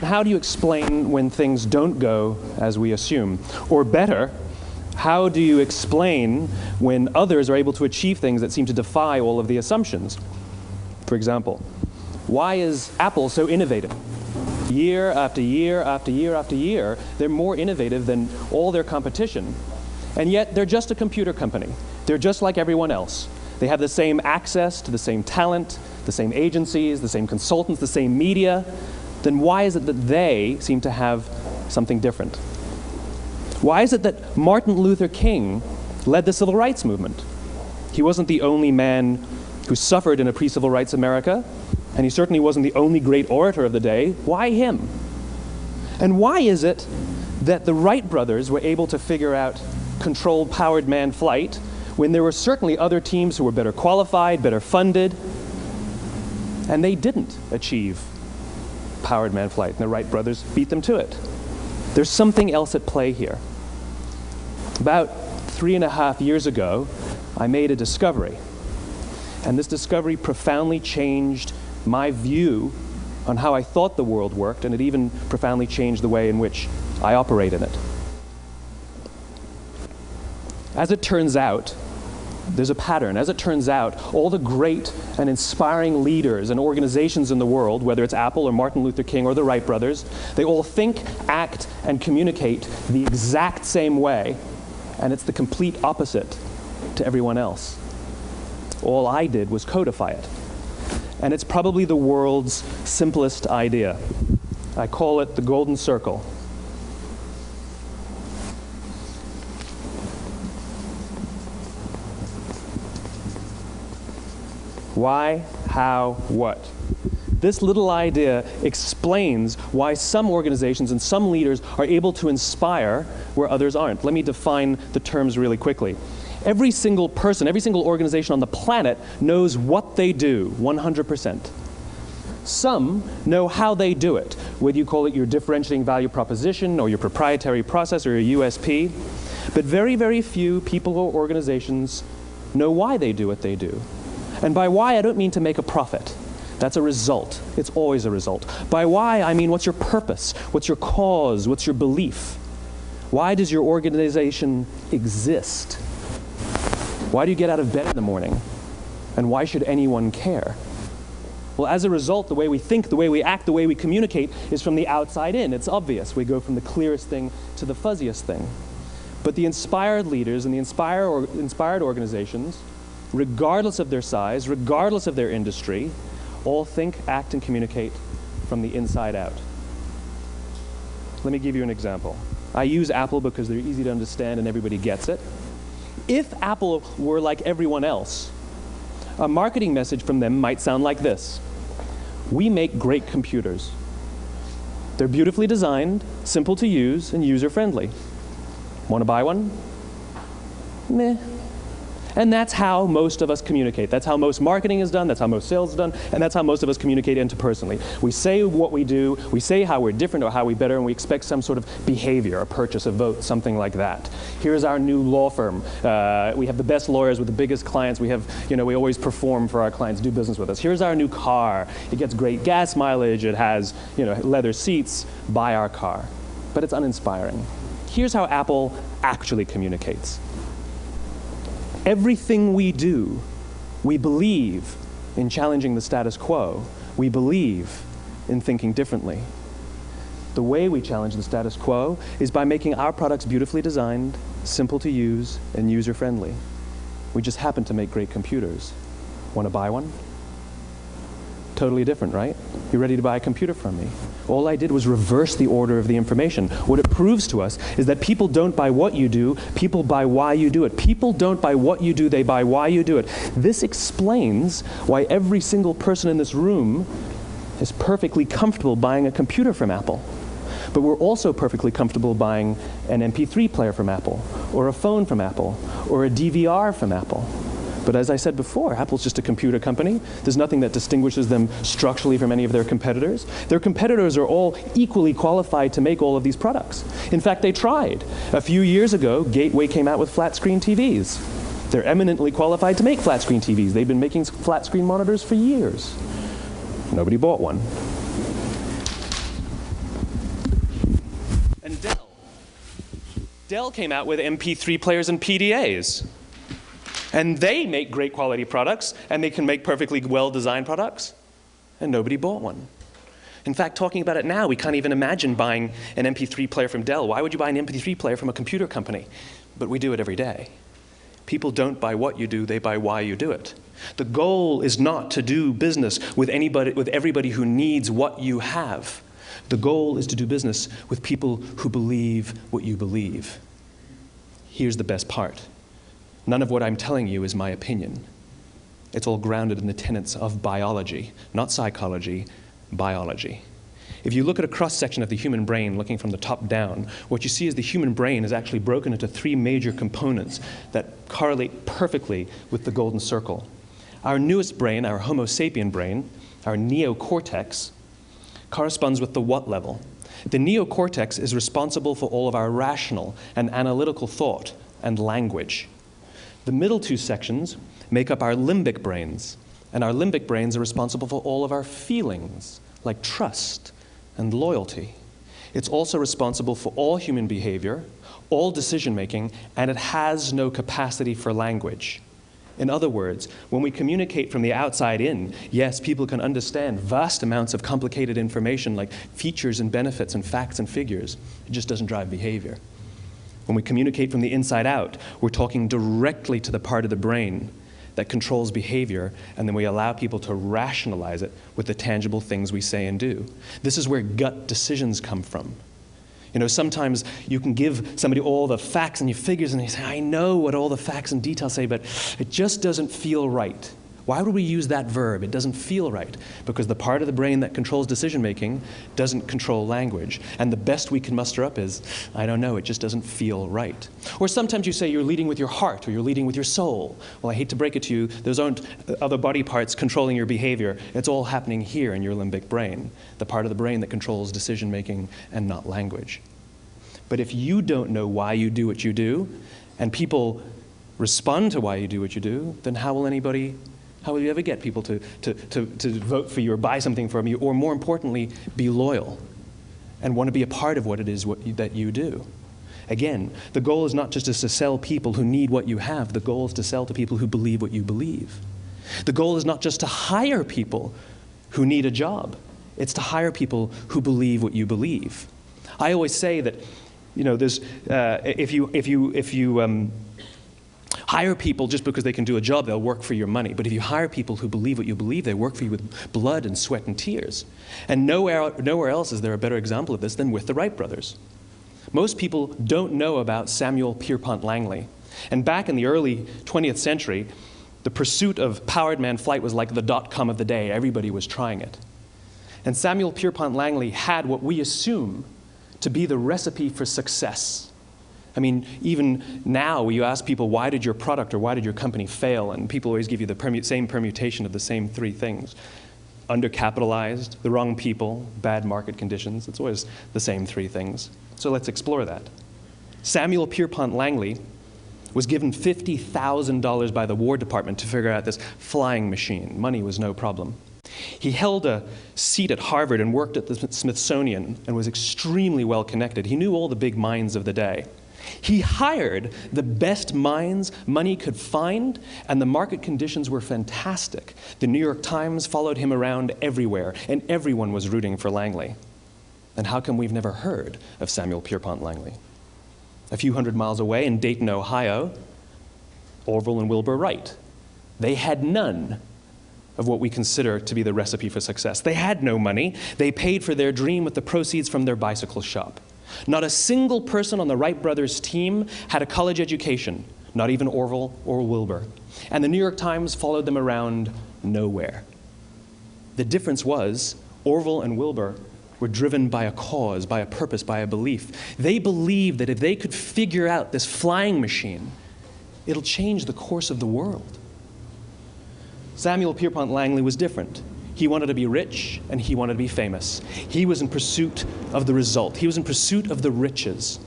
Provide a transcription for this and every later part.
How do you explain when things don't go as we assume? Or better, how do you explain when others are able to achieve things that seem to defy all of the assumptions? For example, why is Apple so innovative? Year after year after year after year, they're more innovative than all their competition. And yet, they're just a computer company. They're just like everyone else. They have the same access to the same talent, the same agencies, the same consultants, the same media. Then why is it that they seem to have something different? Why is it that Martin Luther King led the civil rights movement? He wasn't the only man who suffered in a pre-civil rights America, and he certainly wasn't the only great orator of the day. Why him? And why is it that the Wright brothers were able to figure out controlled powered manned flight when there were certainly other teams who were better qualified, better funded, and they didn't achieve powered manned flight, and the Wright brothers beat them to it? There's something else at play here. About 3.5 years ago, I made a discovery, and this discovery profoundly changed my view on how I thought the world worked, and it even profoundly changed the way in which I operate in it. As it turns out, there's a pattern. As it turns out, all the great and inspiring leaders and organizations in the world, whether it's Apple or Martin Luther King or the Wright brothers, they all think, act, and communicate the exact same way, and it's the complete opposite to everyone else. All I did was codify it. And it's probably the world's simplest idea. I call it the golden circle. Why, how, what? This little idea explains why some organizations and some leaders are able to inspire where others aren't. Let me define the terms really quickly. Every single person, every single organization on the planet knows what they do, 100%. Some know how they do it, whether you call it your differentiating value proposition or your proprietary process or your USP. But very, very few people or organizations know why they do what they do. And by why, I don't mean to make a profit. That's a result. It's always a result. By why, I mean what's your purpose? What's your cause? What's your belief? Why does your organization exist? Why do you get out of bed in the morning? And why should anyone care? Well, as a result, the way we think, the way we act, the way we communicate is from the outside in. It's obvious. We go from the clearest thing to the fuzziest thing. But the inspired leaders and the inspired organizations, regardless of their size, regardless of their industry, all think, act, and communicate from the inside out. Let me give you an example. I use Apple because they're easy to understand and everybody gets it. If Apple were like everyone else, a marketing message from them might sound like this. We make great computers. They're beautifully designed, simple to use, and user-friendly. Want to buy one? Meh. And that's how most of us communicate. That's how most marketing is done, that's how most sales is done, and that's how most of us communicate interpersonally. We say what we do, we say how we're different or how we're better, and we expect some sort of behavior, a purchase, a vote, something like that. Here's our new law firm. We have the best lawyers with the biggest clients. We have, we always perform for our clients, do business with us. Here's our new car. It gets great gas mileage. It has, leather seats. Buy our car. But it's uninspiring. Here's how Apple actually communicates. Everything we do, we believe in challenging the status quo. We believe in thinking differently. The way we challenge the status quo is by making our products beautifully designed, simple to use, and user-friendly. We just happen to make great computers. Want to buy one? Totally different, right? You're ready to buy a computer from me. All I did was reverse the order of the information. What it proves to us is that people don't buy what you do, people buy why you do it. People don't buy what you do, they buy why you do it. This explains why every single person in this room is perfectly comfortable buying a computer from Apple. But we're also perfectly comfortable buying an MP3 player from Apple, or a phone from Apple, or a DVR from Apple. But as I said before, Apple's just a computer company. There's nothing that distinguishes them structurally from any of their competitors. Their competitors are all equally qualified to make all of these products. In fact, they tried. A few years ago, Gateway came out with flat-screen TVs. They're eminently qualified to make flat-screen TVs. They've been making flat-screen monitors for years. Nobody bought one. And Dell came out with MP3 players and PDAs. And they make great quality products, and they can make perfectly well-designed products, and nobody bought one. In fact, talking about it now, we can't even imagine buying an MP3 player from Dell. Why would you buy an MP3 player from a computer company? But we do it every day. People don't buy what you do, they buy why you do it. The goal is not to do business with everybody who needs what you have. The goal is to do business with people who believe what you believe. Here's the best part. None of what I'm telling you is my opinion. It's all grounded in the tenets of biology, not psychology, biology. If you look at a cross-section of the human brain, looking from the top down, what you see is the human brain is actually broken into 3 major components that correlate perfectly with the golden circle. Our newest brain, our Homo sapien brain, our neocortex, corresponds with the what level. The neocortex is responsible for all of our rational and analytical thought and language. The middle 2 sections make up our limbic brains, and our limbic brains are responsible for all of our feelings, like trust and loyalty. It's also responsible for all human behavior, all decision-making, and it has no capacity for language. In other words, when we communicate from the outside in, yes, people can understand vast amounts of complicated information like features and benefits and facts and figures. It just doesn't drive behavior. When we communicate from the inside out, we're talking directly to the part of the brain that controls behavior, and then we allow people to rationalize it with the tangible things we say and do. This is where gut decisions come from. You know, sometimes you can give somebody all the facts and your figures, and they say, I know what all the facts and details say, but it just doesn't feel right. Why would we use that verb? It doesn't feel right. Because the part of the brain that controls decision-making doesn't control language. And the best we can muster up is, I don't know, it just doesn't feel right. Or sometimes you say you're leading with your heart or you're leading with your soul. Well, I hate to break it to you, those aren't other body parts controlling your behavior. It's all happening here in your limbic brain, the part of the brain that controls decision-making and not language. But if you don't know why you do what you do, and people respond to why you do what you do, then how will you ever get people to vote for you or buy something from you, or more importantly, be loyal and want to be a part of what it is that you do? Again, the goal is not just to sell people who need what you have. The goal is to sell to people who believe what you believe. The goal is not just to hire people who need a job. It's to hire people who believe what you believe. I always say that, you know, there's if you hire people just because they can do a job, they'll work for your money. But if you hire people who believe what you believe, they work for you with blood and sweat and tears. And nowhere else is there a better example of this than with the Wright brothers. Most people don't know about Samuel Pierpont Langley. And back in the early 20th century, the pursuit of powered man flight was like the .com of the day. Everybody was trying it. And Samuel Pierpont Langley had what we assume to be the recipe for success. I mean, even now, when you ask people, why did your product or why did your company fail? And people always give you the same permutation of the same 3 things. Undercapitalized, the wrong people, bad market conditions. It's always the same 3 things. So let's explore that. Samuel Pierpont Langley was given $50,000 by the War Department to figure out this flying machine. Money was no problem. He held a seat at Harvard and worked at the Smithsonian and was extremely well connected. He knew all the big minds of the day. He hired the best minds money could find, and the market conditions were fantastic. The New York Times followed him around everywhere, and everyone was rooting for Langley. And how come we've never heard of Samuel Pierpont Langley? A few hundred miles away in Dayton, Ohio, Orville and Wilbur Wright. They had none of what we consider to be the recipe for success. They had no money. They paid for their dream with the proceeds from their bicycle shop. Not a single person on the Wright brothers' team had a college education, not even Orville or Wilbur. And the New York Times followed them around nowhere. The difference was Orville and Wilbur were driven by a cause, by a purpose, by a belief. They believed that if they could figure out this flying machine, it'll change the course of the world. Samuel Pierpont Langley was different. He wanted to be rich, and he wanted to be famous. He was in pursuit of the result. He was in pursuit of the riches.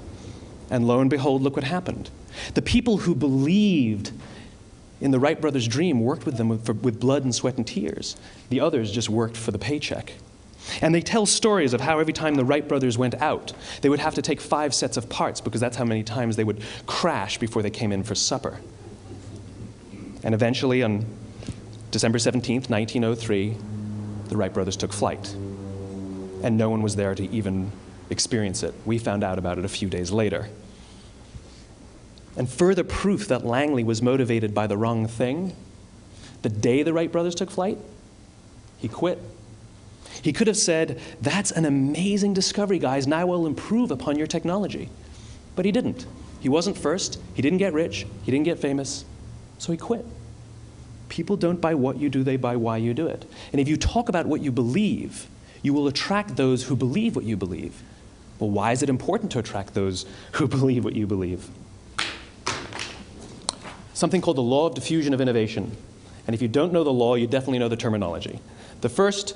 And lo and behold, look what happened. The people who believed in the Wright brothers' dream worked with them with blood and sweat and tears. The others just worked for the paycheck. And they tell stories of how every time the Wright brothers went out, they would have to take 5 sets of parts because that's how many times they would crash before they came in for supper. And eventually, on December 17th, 1903, the Wright brothers took flight. And no one was there to even experience it. We found out about it a few days later. And further proof that Langley was motivated by the wrong thing, the day the Wright brothers took flight, he quit. He could have said, "That's an amazing discovery, guys. Now we'll improve upon your technology." But he didn't. He wasn't first. He didn't get rich. He didn't get famous. So he quit. People don't buy what you do, they buy why you do it. And if you talk about what you believe, you will attract those who believe what you believe. Well, why is it important to attract those who believe what you believe? Something called the law of diffusion of innovation. And if you don't know the law, you definitely know the terminology. The first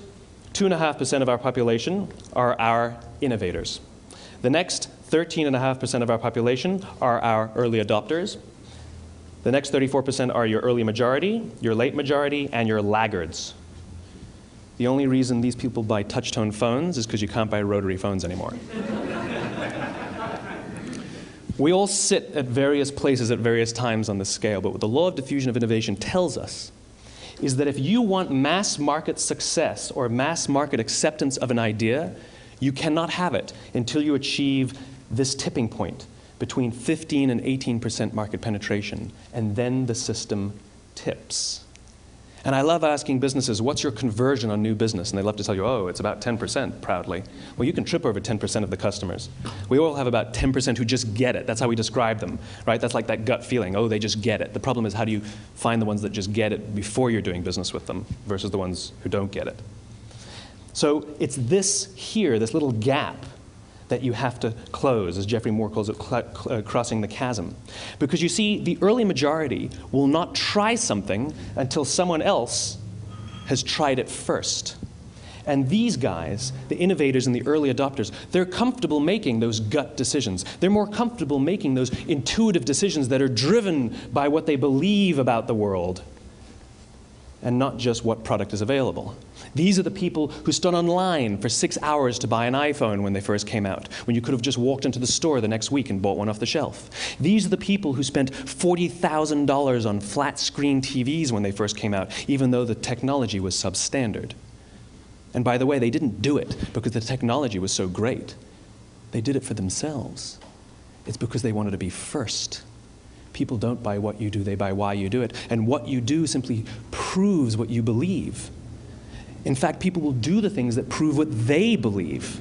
2.5% of our population are our innovators. The next 13.5% of our population are our early adopters. The next 34% are your early majority, your late majority, and your laggards. The only reason these people buy touch-tone phones is because you can't buy rotary phones anymore. We all sit at various places at various times on the scale, but what the law of diffusion of innovation tells us is that if you want mass market success or mass market acceptance of an idea, you cannot have it until you achieve this tipping point between 15 and 18% market penetration, and then the system tips. And I love asking businesses, what's your conversion on new business? And they love to tell you, oh, it's about 10%, proudly. Well, you can trip over 10% of the customers. We all have about 10% who just get it. That's how we describe them, right? That's like that gut feeling, oh, they just get it. The problem is, how do you find the ones that just get it before you're doing business with them versus the ones who don't get it? So it's this here, this little gap, that you have to close, as Geoffrey Moore calls it, crossing the chasm. Because you see, the early majority will not try something until someone else has tried it first. And these guys, the innovators and the early adopters, they're comfortable making those gut decisions. They're more comfortable making those intuitive decisions that are driven by what they believe about the world, and not just what product is available. These are the people who stood online for 6 hours to buy an iPhone when they first came out, when you could have just walked into the store the next week and bought one off the shelf. These are the people who spent $40,000 on flat-screen TVs when they first came out, even though the technology was substandard. And by the way, they didn't do it because the technology was so great. They did it for themselves. It's because they wanted to be first. People don't buy what you do, they buy why you do it. And what you do simply proves what you believe. In fact, people will do the things that prove what they believe.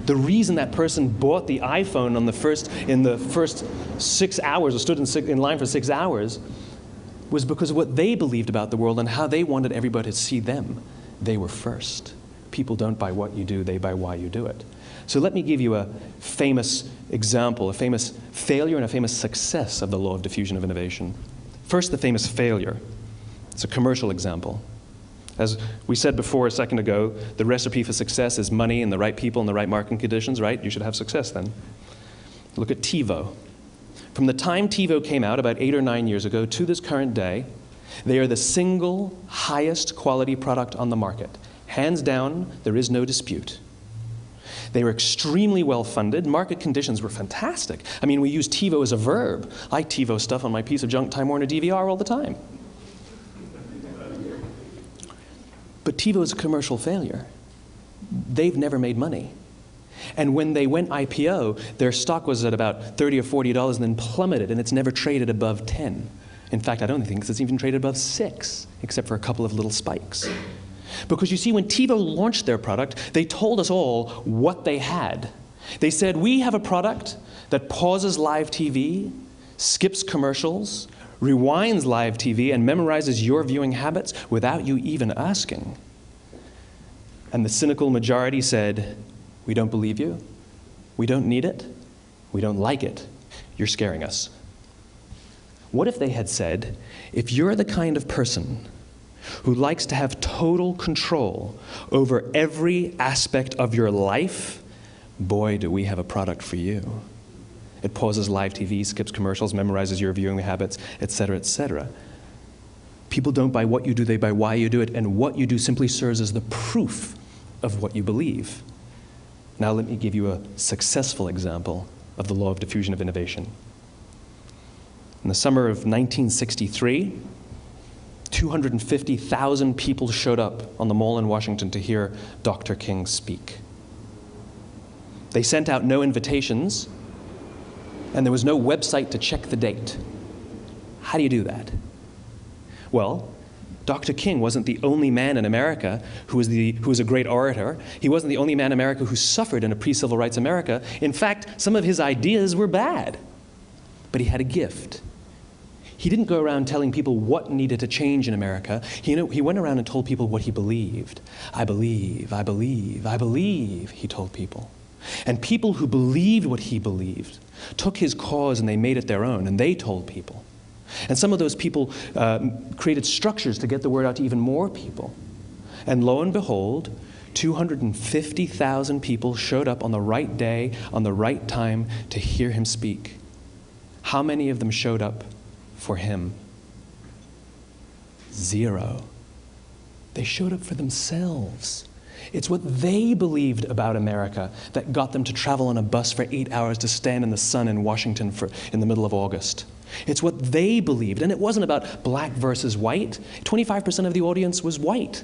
The reason that person bought the iPhone in the first 6 hours, or stood in line for 6 hours, was because of what they believed about the world and how they wanted everybody to see them. They were first. People don't buy what you do, they buy why you do it. So let me give you a famous example, a famous failure and a famous success of the law of diffusion of innovation. First, the famous failure. It's a commercial example. As we said before a second ago, the recipe for success is money and the right people and the right marketing conditions, right? You should have success then. Look at TiVo. From the time TiVo came out about 8 or 9 years ago to this current day, they are the single highest quality product on the market. Hands down, there is no dispute. They were extremely well funded. Market conditions were fantastic. I mean, we use TiVo as a verb. I TiVo stuff on my piece of junk Time Warner DVR all the time. But TiVo is a commercial failure. They've never made money. And when they went IPO, their stock was at about $30 or $40 and then plummeted, and it's never traded above 10. In fact, I don't think it's even traded above 6, except for a couple of little spikes. Because you see, when TiVo launched their product, they told us all what they had. They said, we have a product that pauses live TV, skips commercials, rewinds live TV, and memorizes your viewing habits without you even asking. And the cynical majority said, we don't believe you, we don't need it, we don't like it, you're scaring us. What if they had said, if you're the kind of person who likes to have total control over every aspect of your life, boy, do we have a product for you. It pauses live TV, skips commercials, memorizes your viewing habits, etc., etc. People don't buy what you do, they buy why you do it, and what you do simply serves as the proof of what you believe. Now let me give you a successful example of the law of diffusion of innovation. In the summer of 1963, 250,000 people showed up on the Mall in Washington to hear Dr. King speak. They sent out no invitations, and there was no website to check the date. How do you do that? Well, Dr. King wasn't the only man in America who was a great orator. He wasn't the only man in America who suffered in a pre-civil rights America. In fact, some of his ideas were bad. But he had a gift. He didn't go around telling people what needed to change in America. He went around and told people what he believed. I believe, I believe, I believe, he told people. And people who believed what he believed took his cause and they made it their own, and they told people. And some of those people created structures to get the word out to even more people. And lo and behold, 250,000 people showed up on the right day, on the right time to hear him speak. How many of them showed up for him? 0. They showed up for themselves. It's what they believed about America that got them to travel on a bus for 8 hours to stand in the sun in Washington in the middle of August. It's what they believed, and it wasn't about black versus white. 25% of the audience was white.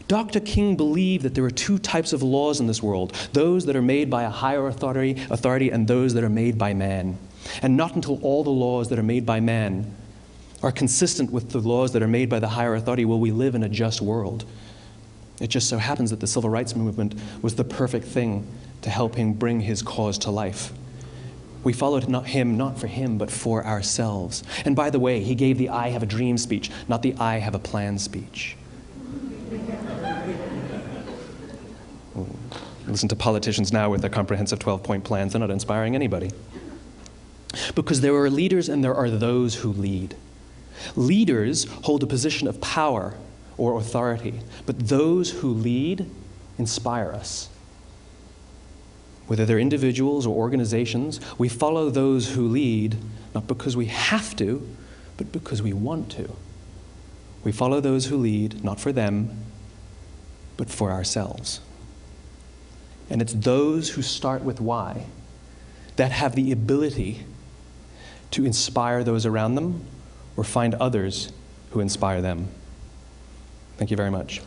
Dr. King believed that there were 2 types of laws in this world, those that are made by a higher authority and those that are made by man. And not until all the laws that are made by man are consistent with the laws that are made by the higher authority will we live in a just world. It just so happens that the civil rights movement was the perfect thing to help him bring his cause to life. We followed him not for him, but for ourselves. And by the way, he gave the I have a dream speech, not the I have a plan speech. Listen to politicians now with their comprehensive 12-point plans. They're not inspiring anybody. Because there are leaders and there are those who lead. Leaders hold a position of power or authority, but those who lead inspire us. Whether they're individuals or organizations, we follow those who lead not because we have to, but because we want to. We follow those who lead not for them, but for ourselves. And it's those who start with why that have the ability to inspire those around them or find others who inspire them. Thank you very much.